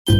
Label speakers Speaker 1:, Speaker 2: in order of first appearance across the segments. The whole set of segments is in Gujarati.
Speaker 1: જે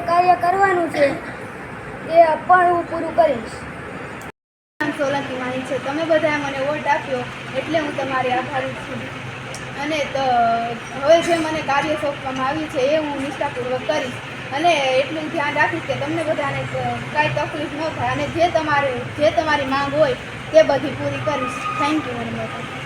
Speaker 1: કાર્ય કરવાનું છે એ પણ હું પૂરું કરીશ.
Speaker 2: સોલંકી માની છે, તમે બધાએ મને વોટ આપ્યો એટલે હું તમારી આભારી છું. અને હવે જે મને કાર્ય સોંપવામાં આવ્યું છે એ હું નિષ્ઠાપૂર્વક કરીશ અને એટલું ધ્યાન રાખીશ કે તમને બધાને કાંઈ તકલીફ ન થાય અને જે તમારી માંગ હોય તે બધી પૂરી કરીશ. Thank you.